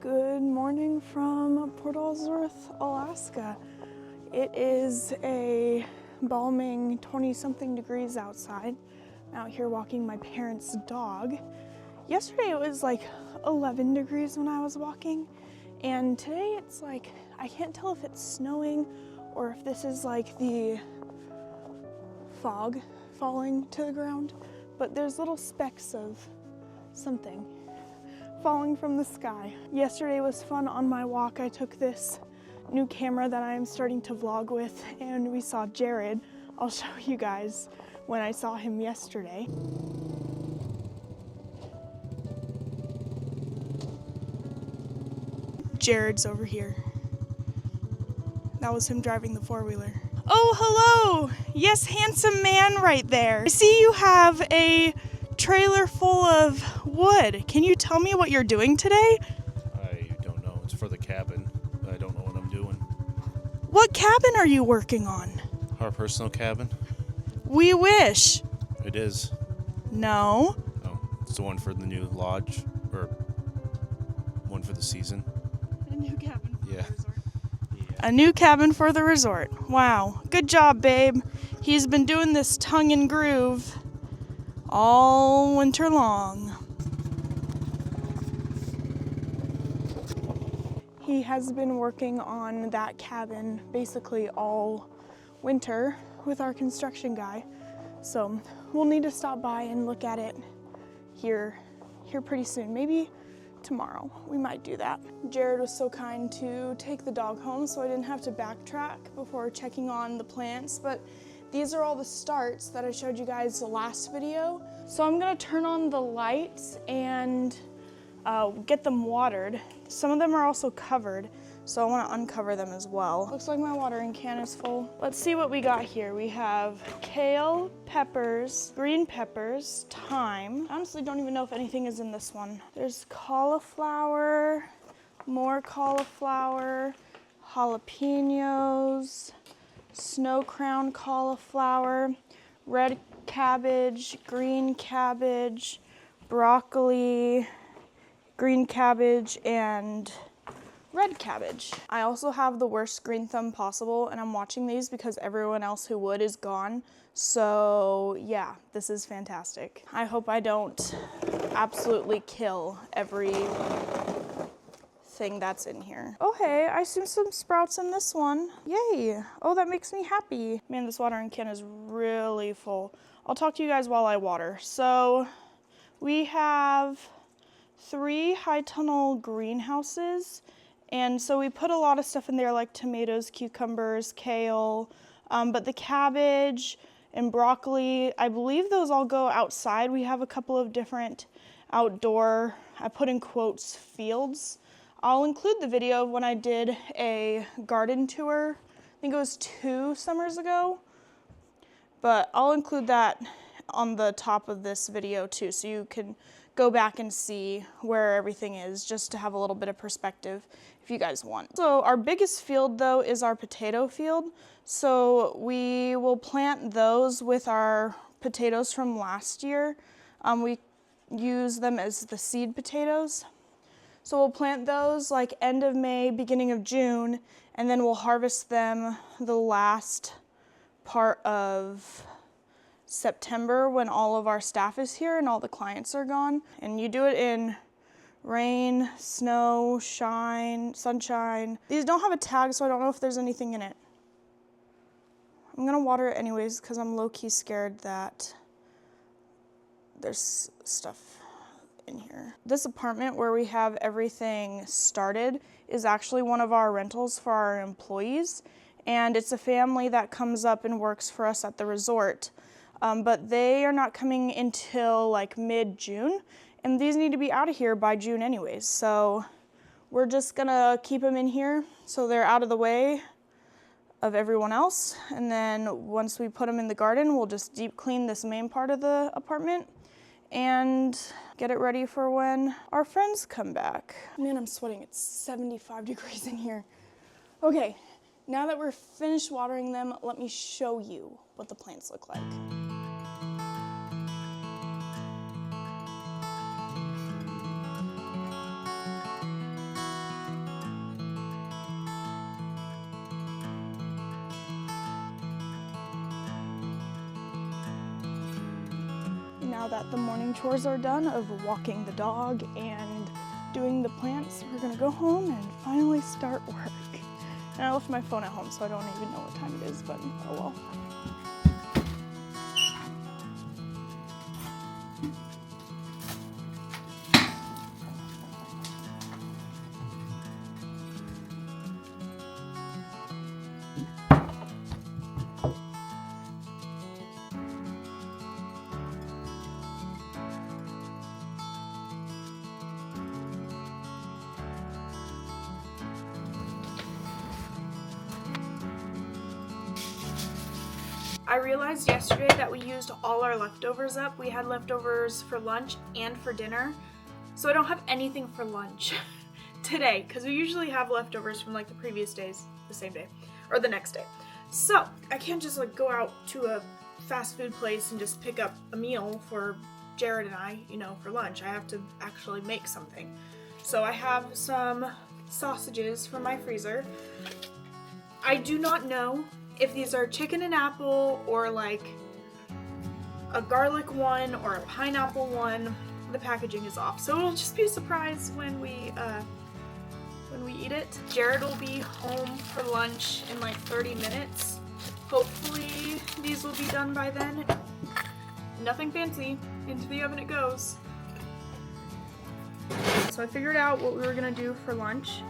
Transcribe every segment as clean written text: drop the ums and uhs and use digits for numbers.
Good morning from Port Ellsworth, Alaska. It is a balming 20-something degrees outside. I'm out here walking my parents' dog. Yesterday it was like 11 degrees when I was walking, and today it's like, I can't tell if it's snowing or if this is like the fog falling to the ground, but there's little specks of something falling from the sky. Yesterday was fun on my walk. I took this new camera that I am starting to vlog with, and we saw Jared. I'll show you guys when I saw him yesterday. Jared's over here. That was him driving the four-wheeler. Oh, hello! Yes, handsome man right there. I see you have a trailer full of wood. Can you tell me what you're doing today? I don't know. It's for the cabin. I don't know what I'm doing. What cabin are you working on? Our personal cabin? We wish. It is. No. Oh, it's the one for the new lodge, or one for the season. A new cabin for the resort. Yeah. A new cabin for the resort. Wow. Good job, babe. He's been doing this tongue and groove all winter long. He has been working on that cabin basically all winter with our construction guy. So we'll need to stop by and look at it here pretty soon. Maybe tomorrow. We might do that. Jared was so kind to take the dog home so I didn't have to backtrack before checking on the plants, but these are all the starts that I showed you guys the last video. So I'm gonna turn on the lights and get them watered. Some of them are also covered, so I wanna uncover them as well. Looks like my watering can is full. Let's see what we got here. We have kale, peppers, green peppers, thyme. I honestly don't even know if anything is in this one. There's cauliflower, more cauliflower, jalapenos, snow crown cauliflower, red cabbage, green cabbage, broccoli, green cabbage, and red cabbage. I also have the worst green thumb possible, and I'm watching these because everyone else who would is gone. So yeah, this is fantastic. I hope I don't absolutely kill every thing that's in here. Oh hey, I see some sprouts in this one. Yay. Oh, that makes me happy. Man, this watering can is really full. I'll talk to you guys while I water. So we have 3 high tunnel greenhouses, and so we put a lot of stuff in there like tomatoes, cucumbers, kale, but the cabbage and broccoli, I believe those all go outside. We have a couple of different outdoor, I put in quotes, fields. I'll include the video of when I did a garden tour. I think it was 2 summers ago, but I'll include that on the top of this video too, so you can go back and see where everything is, just to have a little bit of perspective if you guys want. So our biggest field though is our potato field. So we will plant those with our potatoes from last year. We use them as the seed potatoes. So we'll plant those like end of May, beginning of June, and then we'll harvest them the last part of September when all of our staff is here and all the clients are gone. And you do it in rain, snow, shine, sunshine. These don't have a tag, so I don't know if there's anything in it. I'm gonna water it anyways because I'm low-key scared that there's stuff in here. This apartment where we have everything started is actually one of our rentals for our employees, and it's a family that comes up and works for us at the resort. But they are not coming until like mid-June, and these need to be out of here by June anyways. So we're just gonna keep them in here so they're out of the way of everyone else. And then once we put them in the garden, we'll just deep clean this main part of the apartment and get it ready for when our friends come back. Man, I'm sweating. It's 75 degrees in here. Okay, now that we're finished watering them, let me show you what the plants look like. now that the morning chores are done of walking the dog and doing the plants, we're gonna go home and finally start work. And I left my phone at home, so I don't even know what time it is, but oh well. I realized yesterday that we used all our leftovers up. We had leftovers for lunch and for dinner, so I don't have anything for lunch today, because we usually have leftovers from like the previous days, the same day, or the next day. So I can't just like go out to a fast food place and just pick up a meal for Jared and I, you know, for lunch. I have to actually make something. So I have some sausages from my freezer. I do not know if these are chicken and apple or like a garlic one or a pineapple one. The packaging is off, so it'll just be a surprise when we eat it. Jared will be home for lunch in like 30 minutes. Hopefully these will be done by then. Nothing fancy. Into the oven it goes. So I figured out what we were gonna do for lunch.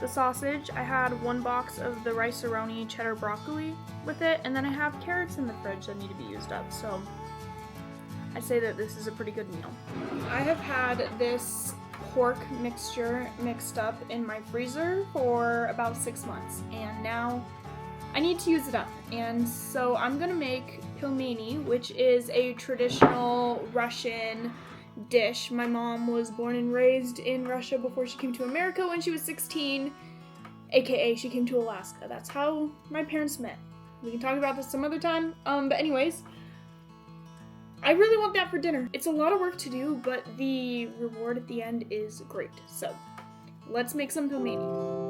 The sausage, I had 1 box of the rice-a-roni cheddar broccoli with it, and then I have carrots in the fridge that need to be used up, so I say that this is a pretty good meal. I have had this pork mixture mixed up in my freezer for about 6 months, and now I need to use it up. And so I'm gonna make pilmeni, which is a traditional Russian dish. My mom was born and raised in Russia before she came to America when she was 16, aka she came to Alaska. That's how my parents met. We can talk about this some other time. But anyways, I really want that for dinner. It's a lot of work to do, but the reward at the end is great. So let's make some pilmeni.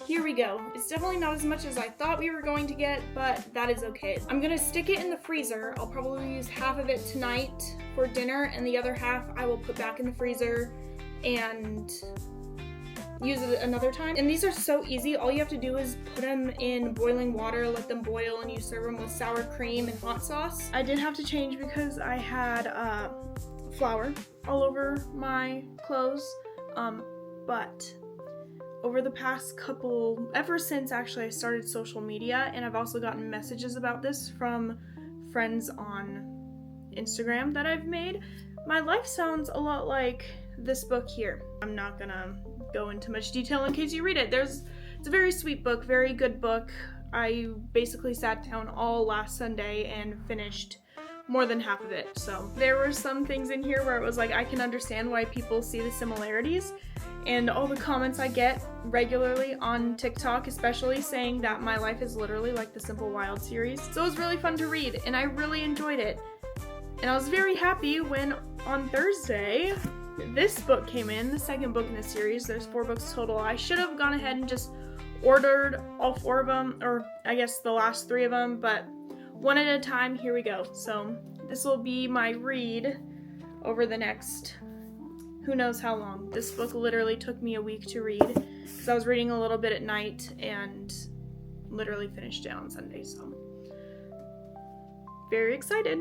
Here we go. It's definitely not as much as I thought we were going to get, but that is okay. I'm gonna stick it in the freezer. I'll probably use half of it tonight for dinner, and the other half I will put back in the freezer and use it another time. And these are so easy. All you have to do is put them in boiling water, let them boil, and you serve them with sour cream and hot sauce. I did have to change because I had flour all over my clothes, but over the past couple, ever since actually I started social media, and I've also gotten messages about this from friends on Instagram that I've made, my life sounds a lot like this book here. I'm not gonna go into much detail in case you read it. It's a very sweet book, very good book. I basically sat down all last Sunday and finished more than half of it. So there were some things in here where it was like, I can understand why people see the similarities, and all the comments I get regularly on TikTok, especially, saying that my life is literally like the Simple Wild series. So it was really fun to read, and I really enjoyed it. And I was very happy when on Thursday this book came in, the second book in the series. There's 4 books total. I should have gone ahead and just ordered all 4 of them, or I guess the last 3 of them, but one at a time, here we go. So this will be my read over the next who knows how long. This book literally took me a week to read because I was reading a little bit at night and literally finished it on Sunday, so very excited.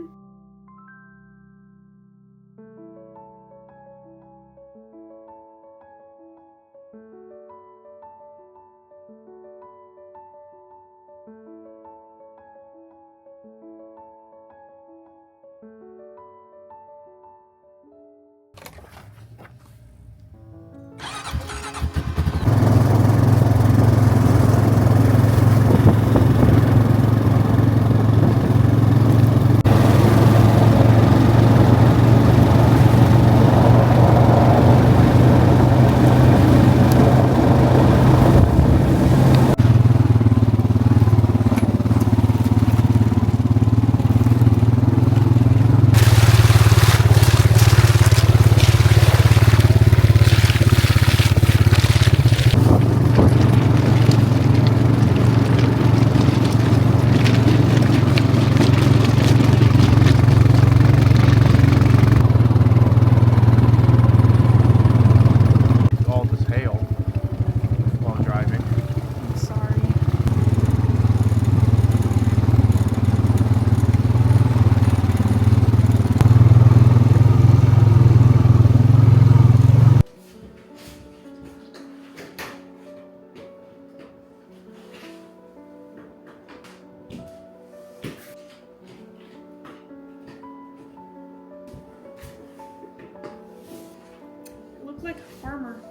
Like a farmer.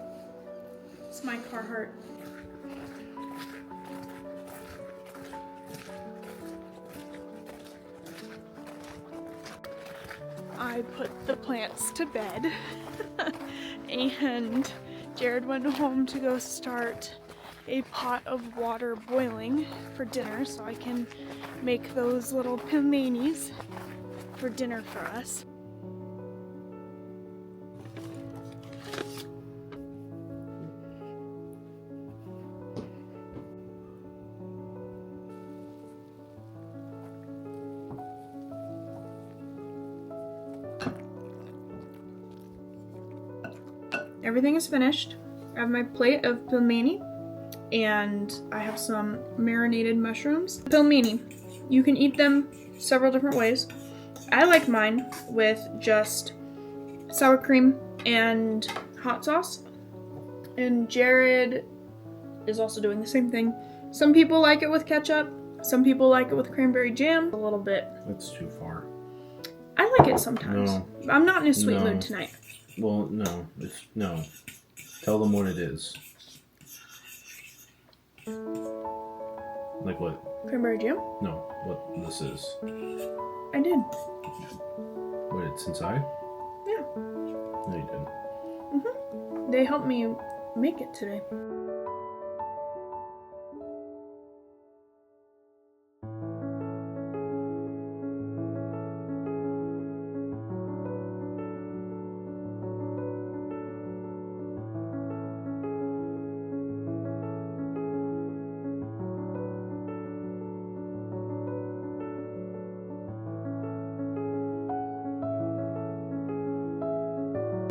It's my Carhartt. I put the plants to bed and Jared went home to go start a pot of water boiling for dinner so I can make those little pelmenis for dinner for us. Everything is finished. I have my plate of pelmeni and I have some marinated mushrooms. Pelmeni, you can eat them several different ways. I like mine with just sour cream and hot sauce. And Jared is also doing the same thing. Some people like it with ketchup. Some people like it with cranberry jam. A little bit. That's too far. I like it sometimes. No. I'm not in a sweet No. mood tonight. Well, no. No. Tell them what it is. Like what? Cranberry jam? No, what this is. I did. What, it's inside? Yeah. No, you didn't. They helped me make it today.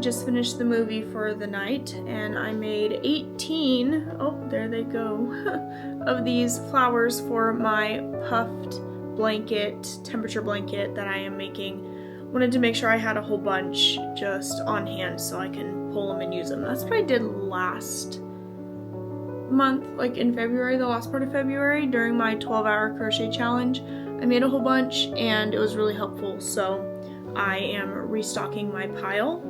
Just finished the movie for the night and I made 18, oh there they go, of these flowers for my puffed blanket, temperature blanket that I am making. Wanted to make sure I had a whole bunch just on hand so I can pull them and use them. That's what I did last month, like in February, the last part of February, during my 12-hour crochet challenge. I made a whole bunch and it was really helpful, so I am restocking my pile.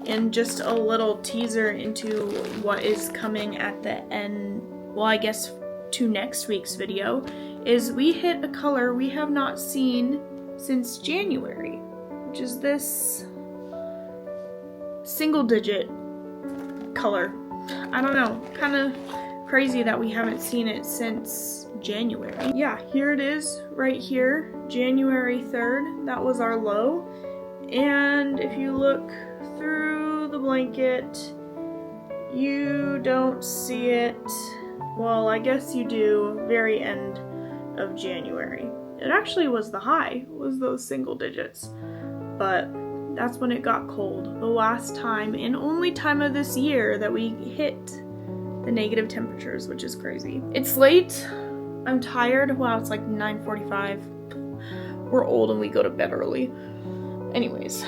And just a little teaser into what is coming at the end, well I guess to next week's video, is we hit a color we have not seen since January, which is this single digit color. I don't know, kind of crazy that we haven't seen it since January. Yeah, here it is right here, January 3rd, that was our low. And if you look through the blanket, you don't see it. Well, I guess you do, very end of January. It actually was the high, was those single digits. But that's when it got cold. The last time and only time of this year that we hit the negative temperatures, which is crazy. It's late. I'm tired. Wow, it's like 9:45. We're old and we go to bed early. Anyways,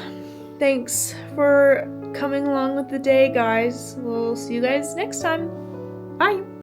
thanks for coming along with the day, guys. We'll see you guys next time. Bye.